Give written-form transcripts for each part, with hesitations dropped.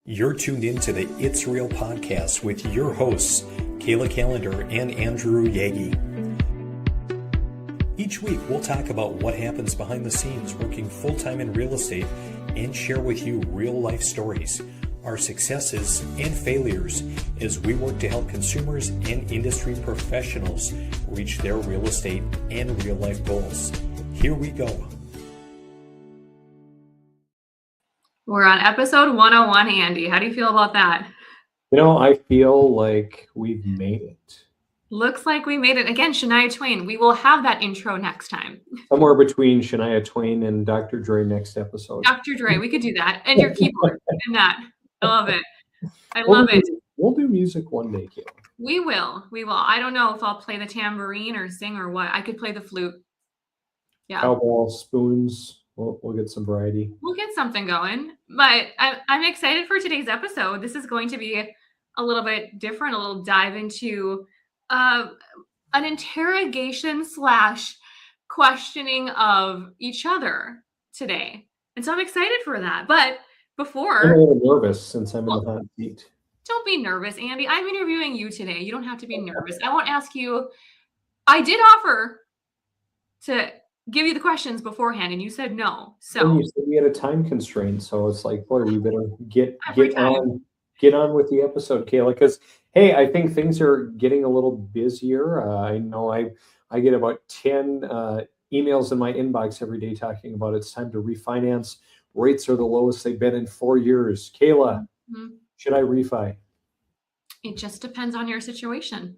You're tuned in to the It's Real podcast with your hosts, Kayla Calendar and Andrew Yagi. Each week, we'll talk about what happens behind the scenes working full-time in real estate and share with you real-life stories, our successes and failures as we work to help consumers and industry professionals reach their real estate and real-life goals. Here we go. We're on episode 101, Andy. How do you feel about that? I feel like we've made it. Looks like we made it. Again, Shania Twain. We will have that intro next time. Somewhere between Shania Twain and Dr. Dre next episode. Dr. Dre, we could do that. And your keyboard and that. I love it. I love it. We'll do music one day, Kayla. We will. I don't know if I'll play the tambourine or sing or what. I could play the flute. Yeah. Cowbell, spoons. We'll get some variety. We'll get something going. But I'm excited for today's episode. This is going to be a little bit different, a little dive into an interrogation / questioning of each other today. And so I'm excited for that. But before... I'm a little nervous since I'm in the hot seat. Don't be nervous, Andy. I'm interviewing you today. You don't have to be nervous. I won't ask you. I did offer to give you the questions beforehand, and you said no. So you said we had a time constraint, so it's like, boy, we better get on with the episode, Kayla. Because hey, I think things are getting a little busier. I know I get about 10 emails in my inbox every day talking about it's time to refinance. Rates are the lowest they've been in 4 years. Kayla, should I refi? It just depends on your situation.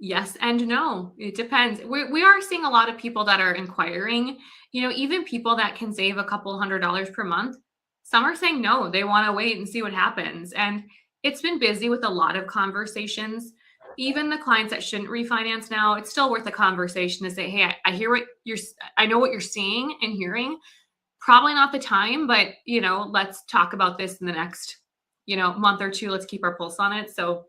Yes and no. It depends. We are seeing a lot of people that are inquiring, even people that can save a couple $100s per month. Some are saying no, they want to wait and see what happens. And it's been busy with a lot of conversations. Even the clients that shouldn't refinance now, it's still worth a conversation to say, hey, I know what you're seeing and hearing. Probably not the time, but let's talk about this in the next, month or two. Let's keep our pulse on it. So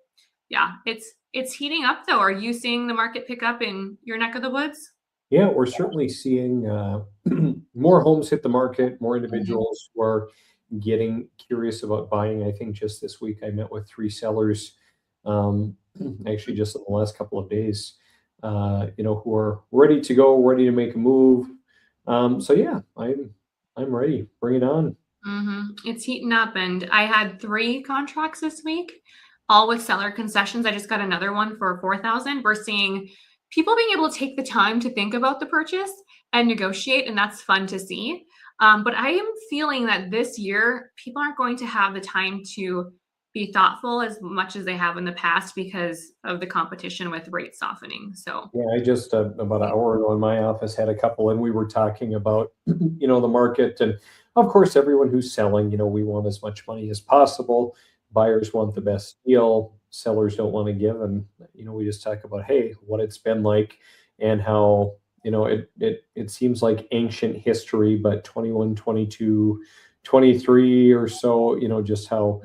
yeah, it's heating up though. Are you seeing the market pick up in your neck of the woods? Yeah, we're certainly seeing more homes hit the market, more individuals who are getting curious about buying. I think just this week I met with 3 sellers, actually just in the last couple of days, who are ready to go, ready to make a move. So yeah, I'm ready. Bring it on. It's heating up, and I had 3 contracts this week, all with seller concessions. I just got another one for $4,000. We're seeing people being able to take the time to think about the purchase and negotiate, and that's fun to see. But I am feeling that this year, people aren't going to have the time to be thoughtful as much as they have in the past because of the competition with rate softening. So yeah, I just about an hour ago in my office had a couple, and we were talking about the market, and of course everyone who's selling, we want as much money as possible. Buyers want the best deal. Sellers don't want to give, and we just talk about what it's been like and how it seems like ancient history, but 21, 22, 23 or so, just how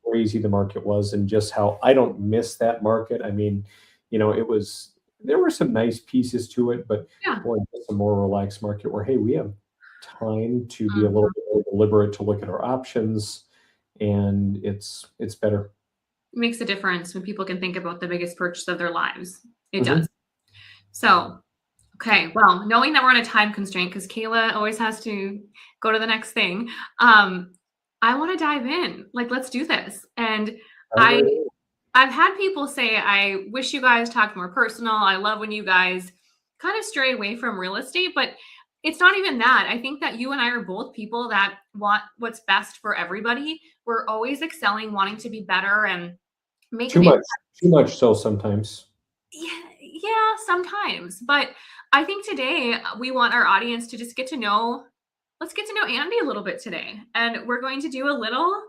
crazy the market was, and just how I don't miss that market. I mean, there were some nice pieces to it, but boy, it's a more relaxed market where we have time to be a little bit more deliberate, to look at our options, and it's better. It makes a difference when people can think about the biggest purchase of their lives. It does. So, okay. Well, knowing that we're on a time constraint, because Kayla always has to go to the next thing, I want to dive in. Let's do this. And I've had people say, I wish you guys talked more personal. I love when you guys kind of stray away from real estate, but it's not even that. I think that you and I are both people that want what's best for everybody. We're always excelling, wanting to be better, and making too much so sometimes. Yeah, sometimes. But I think today we want our audience to just let's get to know Andy a little bit today. And we're going to do a little,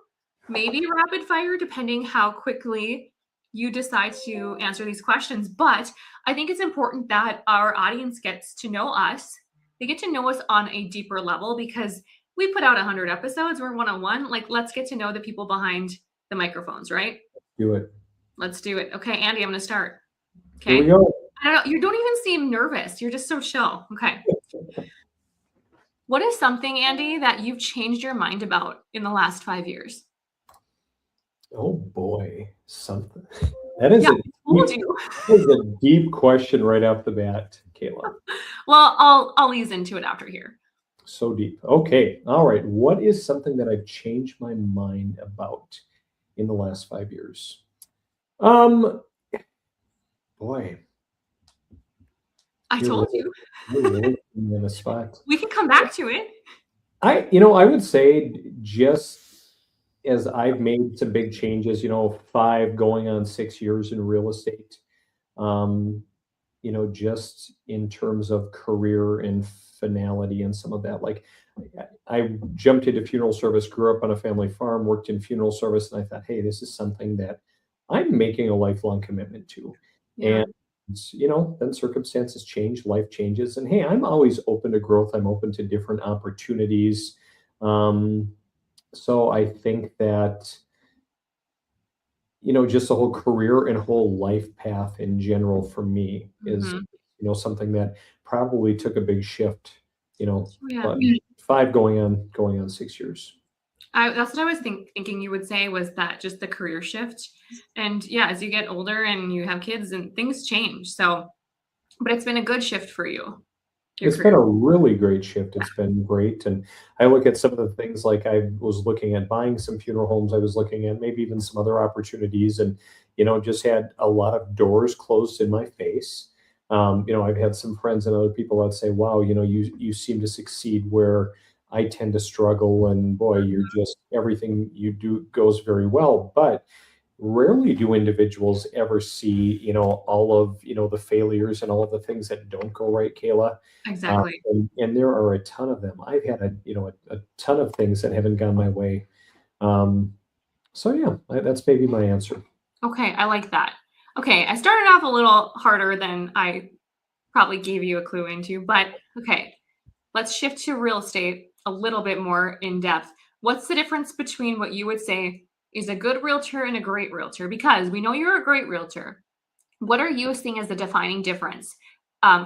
maybe rapid fire, depending how quickly you decide to answer these questions. But I think it's important that our audience gets to know us. They get to know us on a deeper level, because we put out 100 episodes. We're one-on-one. Let's get to know the people behind the microphones, right? Do it. Let's do it. Okay, Andy, I'm going to start. Okay. Here we go. I don't know. You don't even seem nervous. You're just so chill. Okay. What is something, Andy, that you've changed your mind about in the last 5 years? Oh boy, something. That is Yeah, a I told deep, you. that is a deep question right off the bat, Kayla. Well, I'll ease into it after here. So deep. Okay. All right. What is something that I've changed my mind about in the last 5 years? Um, boy, I you're told really, you. you're really putting me in a spot. We can come back to it. I would say just as I've made some big changes, 5 going on 6 years in real estate. Um, just in terms of career and finality and some of that. Like I jumped into funeral service, grew up on a family farm, worked in funeral service, and I thought, hey, this is something that I'm making a lifelong commitment to. Yeah. And then circumstances change, life changes, and hey, I'm always open to growth. I'm open to different opportunities. Um, so I think that just the whole career and whole life path in general for me is, Hmm. something that probably took a big shift, Yeah. but 5 going on 6 years. That's what I was thinking you would say was that just the career shift. And yeah, as you get older and you have kids and things change. So, but it's been a good shift for you, your It's career. been a really great shift. It's been great. And I look at some of the things like I was looking at buying some funeral homes. I was looking at maybe even some other opportunities and, just had a lot of doors closed in my face. I've had some friends and other people that say, wow, you seem to succeed where I tend to struggle. And boy, you're just everything you do goes very well. But rarely do individuals ever see, all of, the failures and all of the things that don't go right, Kayla. Exactly. And there are a ton of them. I've had a ton of things that haven't gone my way. Um, so yeah, that's maybe my answer. Okay, I like that. Okay, I started off a little harder than I probably gave you a clue into, but okay, let's shift to real estate a little bit more in depth. What's the difference between what you would say is a good realtor and a great realtor? Because we know you're a great realtor. What are you seeing as the defining difference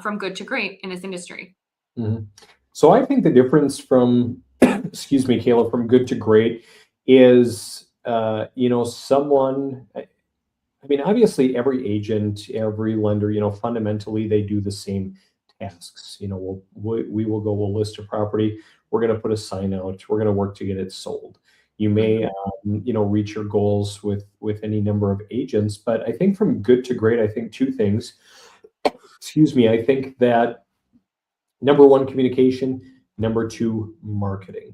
from good to great in this industry? Mhm. So I think the difference from, excuse me, Kayla, from good to great is, someone. I mean, obviously, every agent, every lender, fundamentally, they do the same tasks. We will go, we'll list a property. We're going to put a sign out. We're going to work to get it sold. You may, Mhm. reach your goals with any number of agents, but I think from good to great, I think two things. Excuse me. I think that number one, communication. Number two, marketing.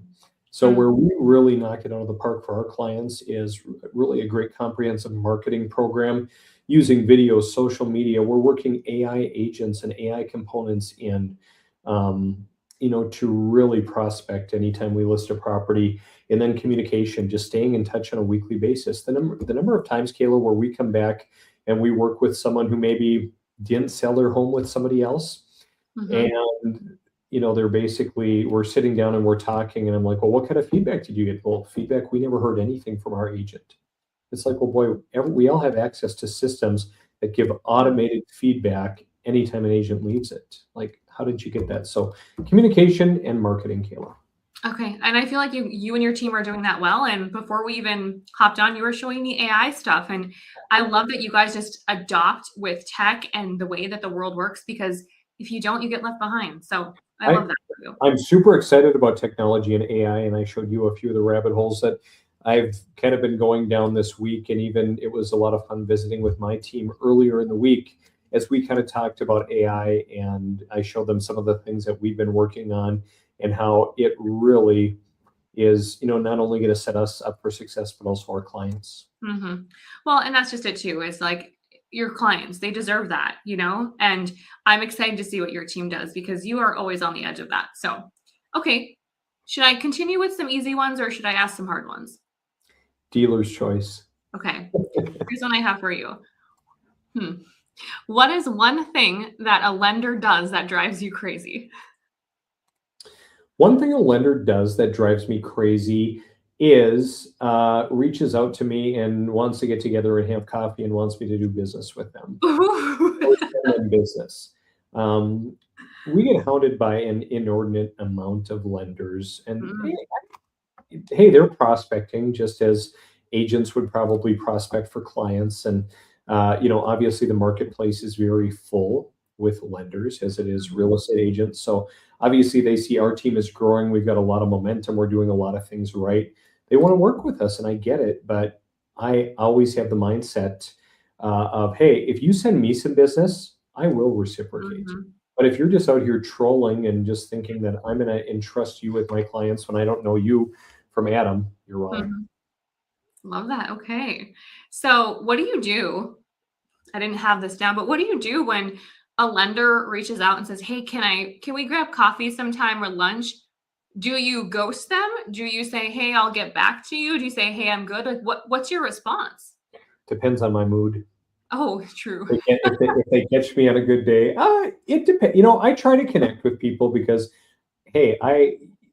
So Mm. where we really knock it out of the park for our clients is really a great comprehensive marketing program using video, social media. We're working AI agents and AI components in, to really prospect anytime we list a property, and then communication, just staying in touch on a weekly basis. The number of times, Kayla, where we come back and we work with someone who maybe didn't sell their home with somebody else, Mhm. and they're basically we're sitting down and we're talking, and I'm like, well, what kind of feedback did you get? Well, feedback, we never heard anything from our agent. It's like, well, boy, we all have access to systems that give automated feedback anytime an agent leaves it. Like, how did you get that? So communication and marketing, Kayla. Okay, and I feel like you and your team are doing that well. And before we even hopped on, you were showing me AI stuff, and I love that you guys just adopt with tech and the way that the world works. Because if you don't, you get left behind. So I I love that for you. I'm super excited about technology and AI, and I showed you a few of the rabbit holes that I've kind of been going down this week. And even it was a lot of fun visiting with my team earlier in the week as we kind of talked about AI, and I showed them some of the things that we've been working on and how it really is, not only going to set us up for success, but also our clients. Hmm. Well, and that's just it too. It's like your clients, they deserve that, And I'm excited to see what your team does because you are always on the edge of that. So, okay, should I continue with some easy ones or should I ask some hard ones? Dealer's choice. Okay, here's one I have for you. Hmm. What is one thing that a lender does that drives you crazy? One thing a lender does that drives me crazy is reaches out to me and wants to get together and have coffee and wants me to do business with them or send them business. Um, we get hounded by an inordinate amount of lenders, and Mm, hey, they're prospecting just as agents would probably prospect for clients. And, obviously the marketplace is very full with lenders as it is real estate agents. So obviously they see our team is growing. We've got a lot of momentum. We're doing a lot of things right. They want to work with us, and I get it. But I always have the mindset of, hey, if you send me some business, I will reciprocate. Mhm. But if you're just out here trolling and just thinking that I'm going to entrust you with my clients when I don't know you from Adam, you're wrong. Mhm. Love that. Okay. So what do you do? I didn't have this down, but what do you do when a lender reaches out and says, "Hey, can we grab coffee sometime or lunch?" Do you ghost them? Do you say, "Hey, I'll get back to you"? Do you say, "Hey, I'm good"? Like what's your response? Depends on my mood. Oh, true. If they catch me on a good day, it depends. I try to connect with people because, hey,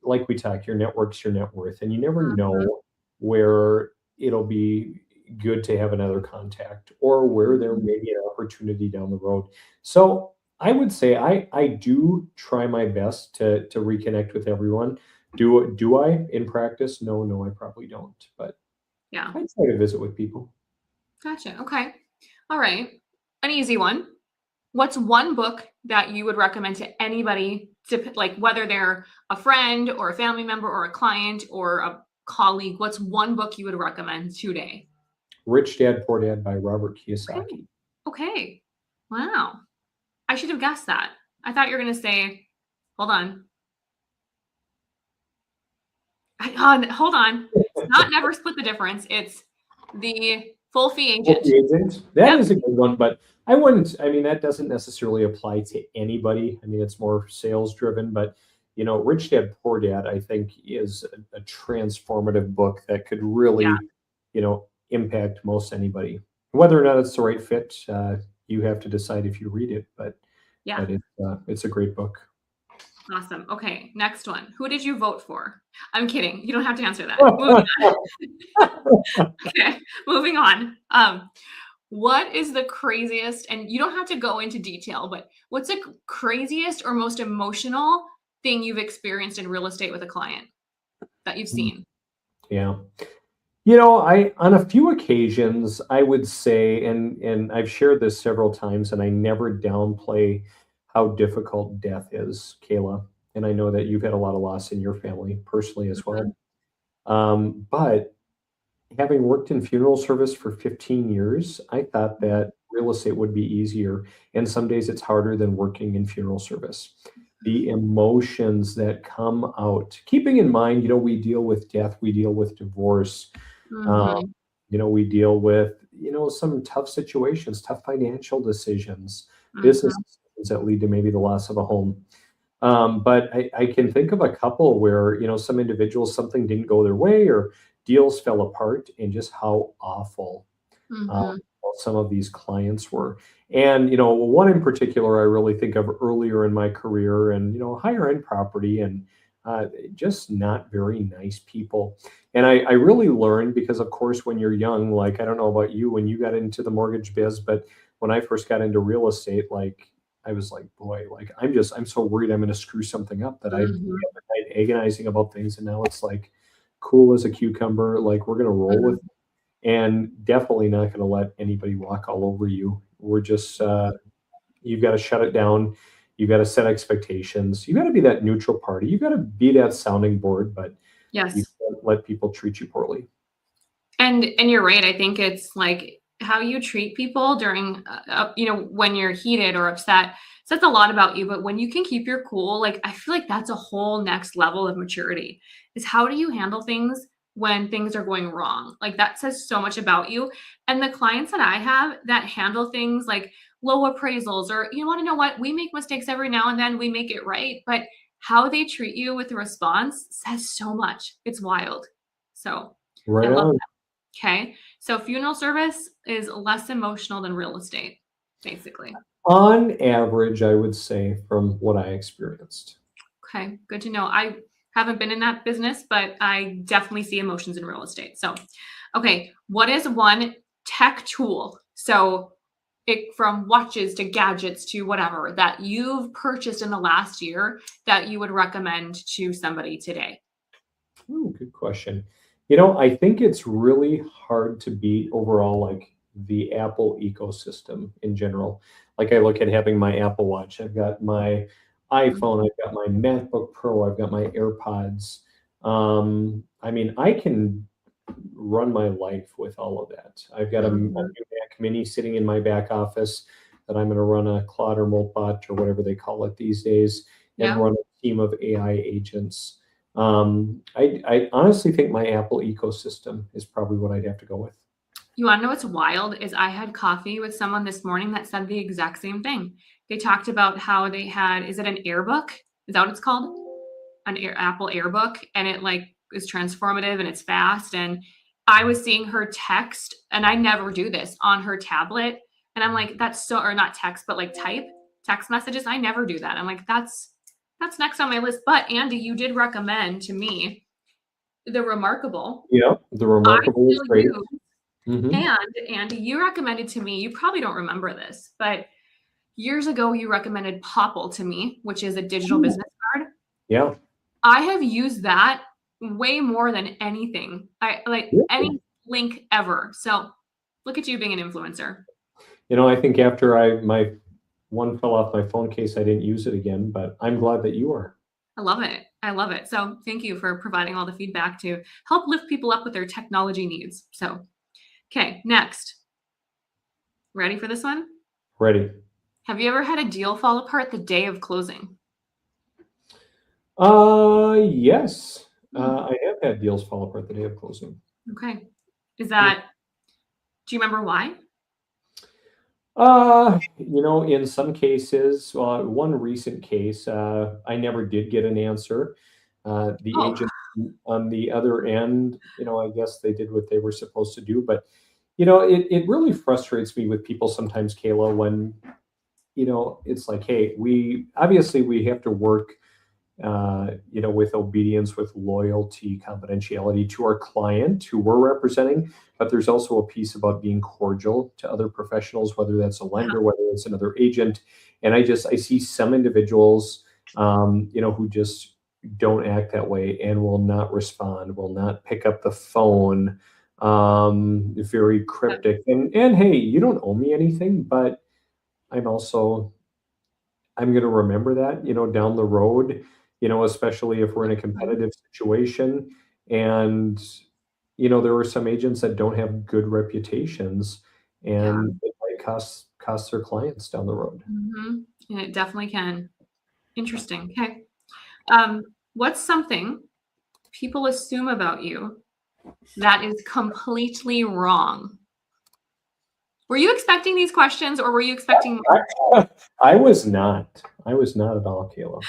like we talk, your network's your net worth, and you never Mhm. know where it'll be good to have another contact or where there Mhm. may be an opportunity down the road. So I would say I do try my best to reconnect with everyone. Do I in practice? No, no, I probably don't. But Yeah. I try to visit with people. Gotcha. Okay. All right. An easy one. What's one book that you would recommend to anybody to like whether they're a friend or a family member or a client or a colleague? What's one book you would recommend today? Rich Dad Poor Dad by Robert Okay. Kiyosaki. Okay. Wow. I should have guessed that. I thought you were going to say, hold on. Hold on. It's not Never Split the Difference. It's the Full Fee Agent. Multi-agent, that Yep. is a good one, but I wouldn't. I mean, that doesn't necessarily apply to anybody. I mean, it's more sales driven, but Rich Dad Poor Dad, I think, is a transformative book that could Yeah. really, impact most anybody. Whether or not it's the right fit, you have to decide if you read it. But Yeah. but it's a great book. Awesome. Okay. Next one. Who did you vote for? I'm kidding. You don't have to answer that. Moving on. Okay. Moving on. What is the craziest, and you don't have to go into detail, but what's the craziest or most emotional thing you've experienced in real estate with a client that you've seen? Yeah. I on a few occasions I would say, and I've shared this several times, and I never downplay how difficult death is, Kayla. And I know that you've had a lot of loss in your family personally as well. Mhm. But having worked in funeral service for 15 years, I thought that real estate would be easier. And some days it's harder than working in funeral service. The emotions that come out, keeping in mind, we deal with death, we deal with divorce, uh, Mhm. we deal with, some tough situations, tough financial decisions, business Mhm. decisions that lead to maybe the loss of a home. But I can think of a couple where, some individuals, something didn't go their way or deals fell apart, and just how awful uh, Mhm. some of these clients were. And, one in particular I really think of earlier in my career, and, higher end property, and just not very nice people. And I really learned because, of course, when you're young, like, I don't know about you when you got into the mortgage biz, but when I first got into real estate, like, I was like, boy, like, I'm so worried I'm going to screw something up that I'd be Mhm. up at night agonizing about things. And now it's like cool as a cucumber. Like, we're going to roll with Mhm. it, and definitely not going to let anybody walk all over you. We're just, you've got to shut it down. You've got to set expectations. You got to be that neutral party. You got to be that sounding board, but you Yes. can't let people treat you poorly. And you're right. I think it's like how you treat people during, when you're heated or upset says a lot about you. But when you can keep your cool, like I feel like that's a whole next level of maturity. Is how do you handle things when things are going wrong? Like that says so much about you. And the clients that I have that handle things like low appraisals, or you want to know what, we make mistakes every now and then, we make it right, but how they treat you with the response says so much. It's wild. So I Right love. on. Okay. So funeral service is less emotional than real estate, basically. On average, I would say from what I experienced. Okay. Good to know. I haven't been in that business, but I definitely see emotions in real estate. So, okay. What is one tech tool? So, from watches to gadgets to whatever that you've purchased in the last year that you would recommend to somebody today? Ooh, good question. I think it's really hard to beat overall, like the Apple ecosystem in general. Like I look at having my Apple Watch, I've got my iPhone, I've got my MacBook Pro, I've got my AirPods. I mean, I can run my life with all of that. I've got a new Mhm. Mac Mini sitting in my back office that I'm going to run a Claude or Moltbot or whatever they call it these days, and Yep. run a team of AI agents. I honestly think my Apple ecosystem is probably what I'd have to go with. You want to know what's wild is I had coffee with someone this morning that said the exact same thing. They talked about how they had, is it an AirBook? Is that what it's called? Apple AirBook, and it like is transformative and it's fast. And I was seeing her text, and I never do this on her tablet. And I'm like, that's so, or not text, but like type text messages. I never do that. I'm like, that's next on my list. But Andy, you did recommend to me the Remarkable. Yeah, the I Remarkable is still great. use. Hmm. And Andy, you recommended to me, you probably don't remember this, but years ago you recommended Popple to me, which is a digital business card. Yeah. I have used that way more than anything. I like Really? any link ever. So look at you being an influencer. I think after my one fell off my phone case, I didn't use it again, but I'm glad that you are. I love it. I love it. So thank you for providing all the feedback to help lift people up with their technology needs. So, okay, next. Ready for this one? Ready. Have you ever had a deal fall apart the day of closing? Yes. Hmm, I have had deals fall apart the day of closing. okay. Is Yeah. that, do you remember why? In some cases, one recent case, I never did get an answer. The Oh, agent on the other end, I guess they did what they were supposed to do. But, it really frustrates me with people sometimes, Kayla, when, it's like, hey, we have to work with obedience, with loyalty, confidentiality to our client who we're representing. But there's also a piece about being cordial to other professionals, whether that's a yeah. lender, whether it's another agent. And I see some individuals, who just don't act that way and will not respond, will not pick up the phone, very cryptic. And hey, you don't owe me anything, but I'm also I'm going to remember that, down the road, especially if we're in a Mhm. competitive situation. And, there were some agents that don't have good reputations, Yeah. and it might cost their clients down the road. Mhm. Yeah, it definitely can. Interesting. Okay. What's something people assume about you that is completely wrong? Were you expecting these questions or were you expecting I was not. I was not at all, Kayla.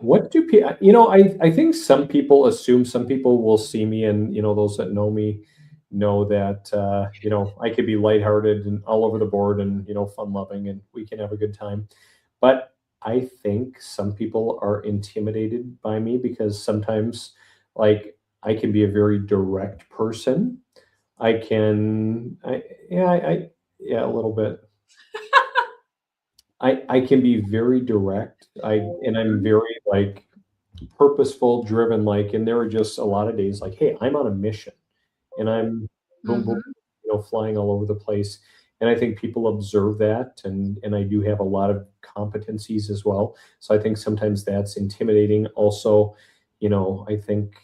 What do people, I think some people assume, some people will see me, and, those that know me know that, I could be lighthearted and all over the board and, fun loving, and we can have a good time. But I think some people are intimidated by me because sometimes, like, I can be a very direct person. I can, yeah, a little bit. I can be very direct. And I'm very, like, purposeful, driven, like, and there were just a lot of days like, hey, I'm on a mission, and I'm boom, boom, Mhm. flying all over the place. And I think people observe that, and I do have a lot of competencies as well. So I think sometimes that's intimidating. Also, I think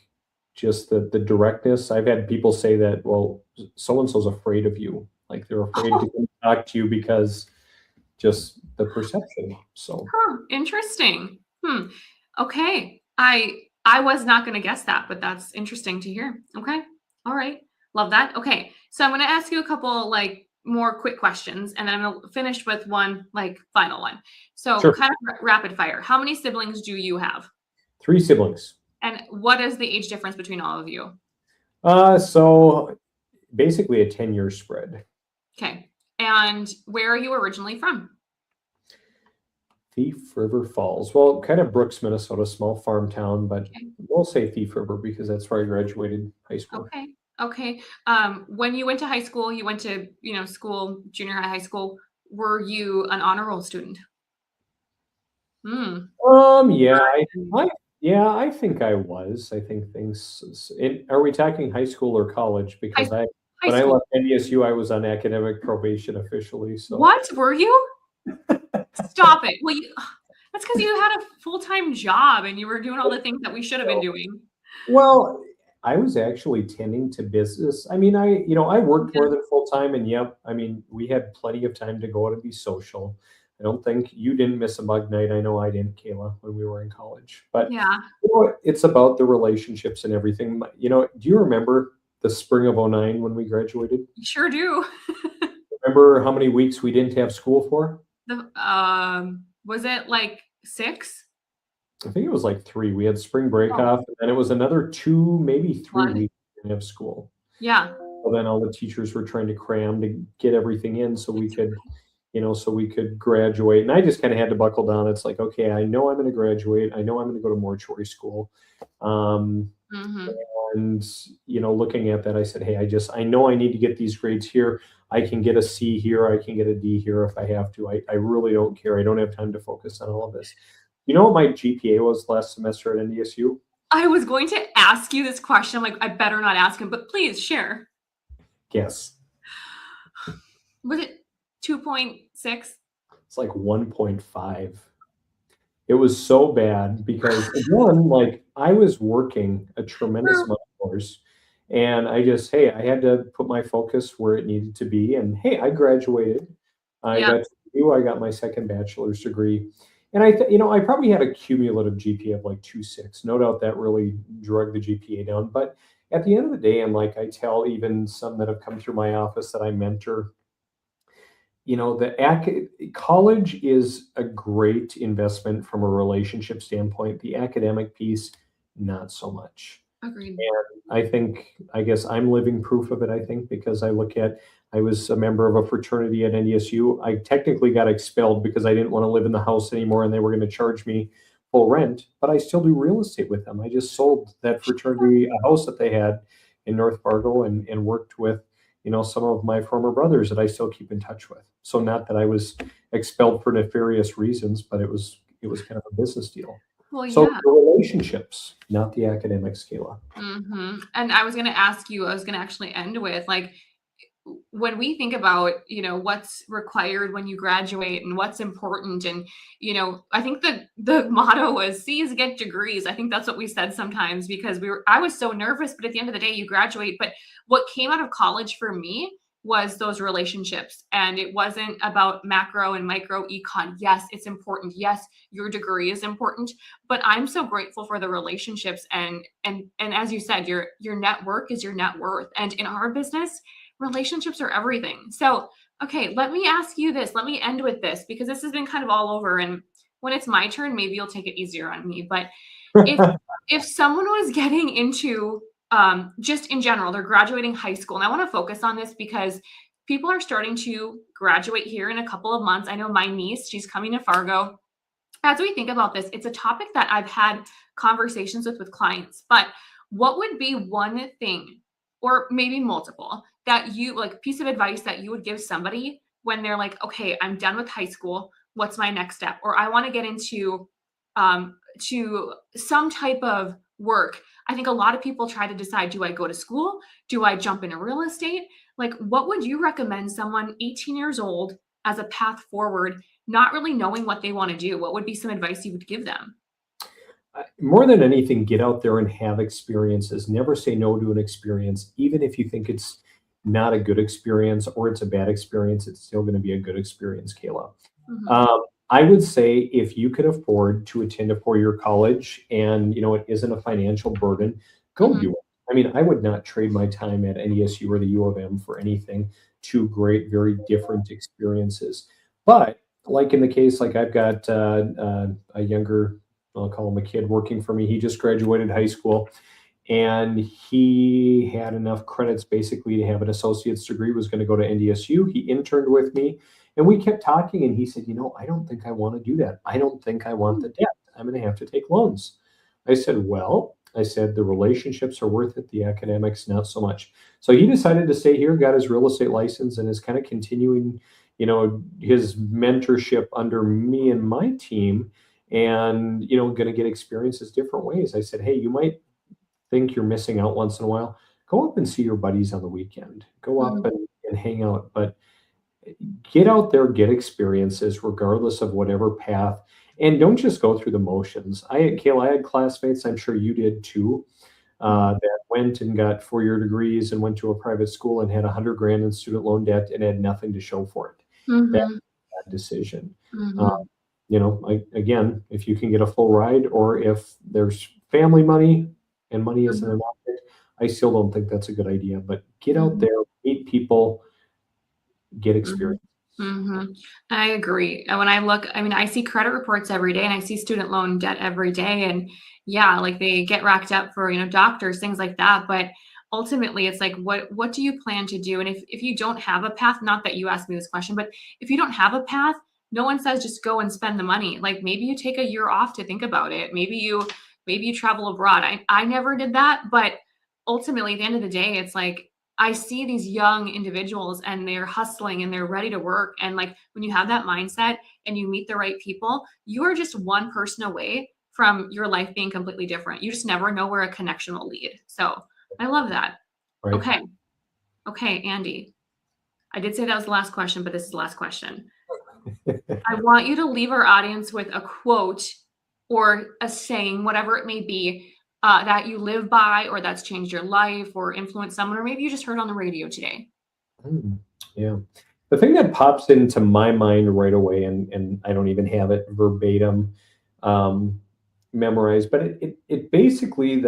just the directness. I've had people say that, well, so and so's afraid of you. Like they're afraid to come talk to you because just the perception. So Huh, interesting. Okay. I was not going to guess that, but that's interesting to hear. Okay. All right. Love that. Okay. So I'm going to ask you a couple like more quick questions and then I'm going to finish with one like final one. So sure. kind of rapid fire. How many siblings do you have? 3 siblings. And what is the age difference between all of you? So basically a 10-year spread. Okay. And where are you originally from? Thief River Falls. Well, kind of Brooks, Minnesota, small farm town, but Okay. we'll say Thief River because that's where I graduated high school. Okay. Okay. When you went to high school, you went to, school, junior high, high school. Were you an honor roll student? Hmm. Yeah, I Yeah, I think I was. I think are we talking high school or college? High Because high when I school. left NDSU, I was on academic probation officially. So, What were you? Stop it. Well, that's because you had a full-time job and you were doing all the things that we should have been doing. well, I was actually tending to business. I mean, I worked Yeah. more than full time, and yep, I mean, we had plenty of time to go out and be social. I don't think you didn't miss a mug night. I know I didn't, Kayla, when we were in college. But Yeah, it's about the relationships and everything. Do you remember the spring of '09 when we graduated? you sure do. Remember how many weeks we didn't have school for? Was it like 6? I think it was like 3. We had spring break Oh, off, and then it was another 2, maybe 3 blood. weeks we didn't have school. Yeah. Well, then all the teachers were trying to cram to get everything in so we could graduate. And I just kind of had to buckle down. It's like, okay, I know I'm going to graduate. I know I'm going to go to mortuary school. Um, Mhm. and looking at that, I said, hey, I know I need to get these grades here. I can get a C here. I can get a D here if I have to. I really don't care. I don't have time to focus on all of this. You know what my GPA was last semester at NDSU? I was going to ask you this question. I'm like, I better not ask him, but please share. Guess. Was it 2.6? It's like 1.5. It was so bad because again, like I was working a tremendous amount of hours, and hey, I had to put my focus where it needed to be. And hey, I graduated. I Yeah. got to do. I got my second bachelor's degree, and I probably had a cumulative GPA of like 2.6. No doubt that really drug the GPA down. But at the end of the day, and like I tell even some that have come through my office that I mentor, college is a great investment from a relationship standpoint. The academic piece, not so much. Agreed. And I guess I'm living proof of it, I think, because I was a member of a fraternity at NDSU. I technically got expelled because I didn't want to live in the house anymore and they were going to charge me full rent, but I still do real estate with them. I just sold that fraternity a house that they had in North Fargo and worked with, some of my former brothers that I still keep in touch with. So not that I was expelled for nefarious reasons, but it was kind of a business deal. Well, So yeah. the relationships, not the academic scale. And I was going to ask you, I was going to actually end with like, when we think about, what's required when you graduate and what's important, and I think the motto was C's get degrees. I think that's what we said sometimes because I was so nervous, but at the end of the day you graduate. But what came out of college for me was those relationships, and it wasn't about macro and micro econ. Yes, it's important. Yes, your degree is important, but I'm so grateful for the relationships, and as you said, your network is your net worth, and in our business relationships are everything. So, okay, let me ask you this. Let me end with this because this has been kind of all over. And when it's my turn, maybe you'll take it easier on me. But if if someone was getting into just in general, they're graduating high school, and I want to focus on this because people are starting to graduate here in a couple of months. I know my niece, she's coming to Fargo. As we think about this, it's a topic that I've had conversations with clients, but what would be one thing or maybe multiple that you like piece of advice that you would give somebody when they're like, okay, I'm done with high school, what's my next step, or I want to get into to some type of work. I think a lot of people try to decide, do I go to school, do I jump into real estate? Like, what would you recommend someone 18 years old as a path forward, not really knowing what they want to do? What would be some advice you would give them? More than anything, get out there and have experiences. Never say no to an experience, even if you think it's not a good experience or it's a bad experience. It's still going to be a good experience, Kayla. Mhm. Um, I would say if you could afford to attend a four-year college and it isn't a financial burden, go Mhm. do it. I mean, I would not trade my time at NESU or the U of M for anything. Two great, very different experiences. But like in the case, like I've got a younger, I'll call him a kid working for me. He just graduated high school and he had enough credits basically to have an associate's degree, was going to go to NDSU. He interned with me and we kept talking and he said, I don't think I want to do that. I don't think I want the debt. I'm going to have to take loans. I said, the relationships are worth it. The academics, not so much. So he decided to stay here, got his real estate license and is kind of continuing, his mentorship under me and my team. and, you know, going to get experiences different ways. I said, hey, you might think you're missing out once in a while. Go up and see your buddies on the weekend. Go up Mhm. and hang out, but get out there, get experiences, regardless of whatever path, and don't just go through the motions. Kayla, I had classmates, I'm sure you did too, that went and got 4-year degrees and went to a private school and had 100 grand in student loan debt and had nothing to show for it. That's Mhm. a bad decision. Uh, Mhm. you know, again, if you can get a full ride, or if there's family money and money isn't Mhm. an object, I still don't think that's a good idea. But get out Mhm. there, meet people, get Mhm. experience. Mhm. I agree. And when I look, I mean, I see credit reports every day and I see student loan debt every day. And yeah, like they get racked up for, doctors, things like that. But ultimately it's like, what do you plan to do? And if you don't have a path, not that you asked me this question, but if you don't have a path, no one says just go and spend the money. Like maybe you take a year off to think about it. Maybe you travel abroad. I never did that, but ultimately at the end of the day, it's like I see these young individuals and they're hustling and they're ready to work. And like when you have that mindset and you meet the right people, you are just one person away from your life being completely different. You just never know where a connection will lead. So I love that. Right. Okay. Okay, Andy. I did say that was the last question, but this is the last question. I want you to leave our audience with a quote or a saying, whatever it may be, that you live by or that's changed your life or influenced someone, or maybe you just heard on the radio today. Yeah. The thing that pops into my mind right away, and I don't even have it verbatim um, memorized, but it basically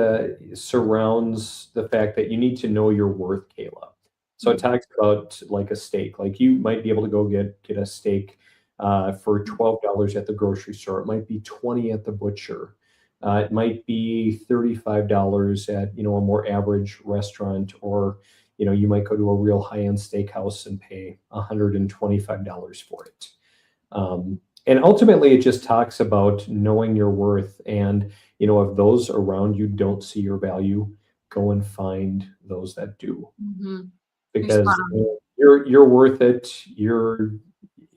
surrounds the fact that you need to know your worth, Kayla. So it talks about like a steak. Like you might be able to go get a steak for $12 at the grocery store. It might be 20 at the butcher. It might be $35 at, you know, a more average restaurant, or you know, you might go to a real high-end steakhouse and pay $125 for it. And ultimately, it just talks about knowing your worth. And, you know, if those around you don't see your value, go and find those that do, Mm-hmm. You're spot because on. you're worth it. You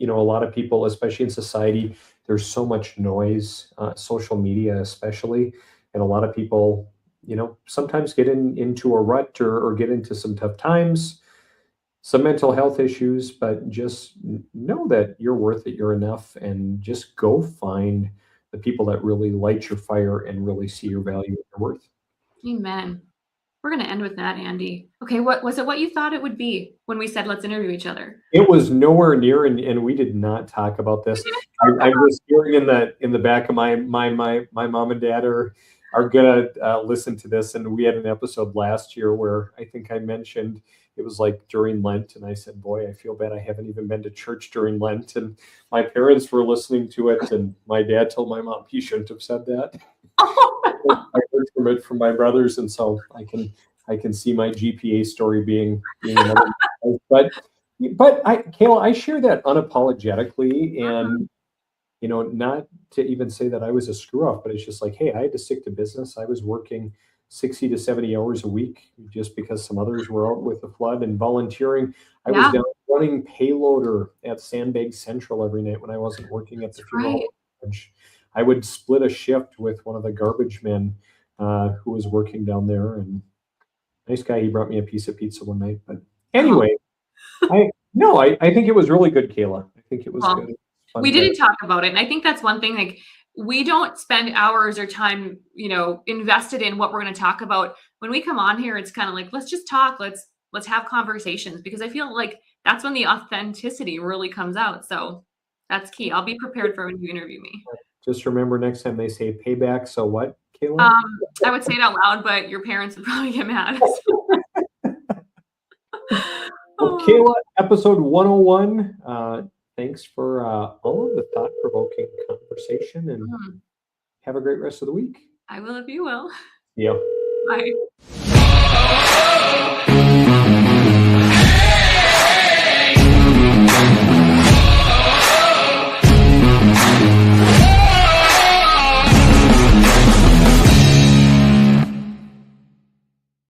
know, a lot of people, especially in society, there's so much noise, social media especially, and a lot of people, you know, sometimes get into a rut, or get into some tough times, some mental health issues, but just know that you're worth it, you're enough, and just go find the people that really light your fire and really see your value and your worth. Amen. We're going to end with that, Andy. Okay, what was it? What you thought it would be when we said let's interview each other? It was nowhere near, and we did not talk about We this. didn't talk I'm about. just hearing in the back of my mom and dad are gonna listen to this, and we had an episode last year where I think I mentioned it was like during Lent, and I said, "Boy, I feel bad. I haven't even been to church during Lent." And my parents were listening to it, and my dad told my mom he shouldn't have said that. I heard from it from my brothers, and so I can see my GPA story being another. But Kayla, I share that unapologetically, and you know, not to even say that I was a screw up, but it's just like, hey, I had to stick to business. I was working 60 to 70 hours a week just because some others were out with the flood, and volunteering. I was Yeah, down running payloader at Sandbag Central every night when I wasn't working at that's the funeral right. home. I would split a shift with one of the garbage men who was working down there, and nice guy. He brought me a piece of pizza one night. But Oh, anyway, I no, I think it was really good, Kayla. I think it was well, good. It was we fun to. didn't talk about it. And I think that's one thing, like we don't spend hours or time, invested in what we're going to talk about. When we come on here, it's kind of like, let's just talk. Let's have conversations, because I feel like that's when the authenticity really comes out. So that's key. I'll be prepared for when you interview me. Just remember next time they say payback. So what, Kayla? I would say it out loud, but your parents would probably get mad. Well, Oh, Kayla, episode 101. Thanks for all of the thought provoking conversation, and hmm. have a great rest of the week. I will if you will. Yeah. Bye.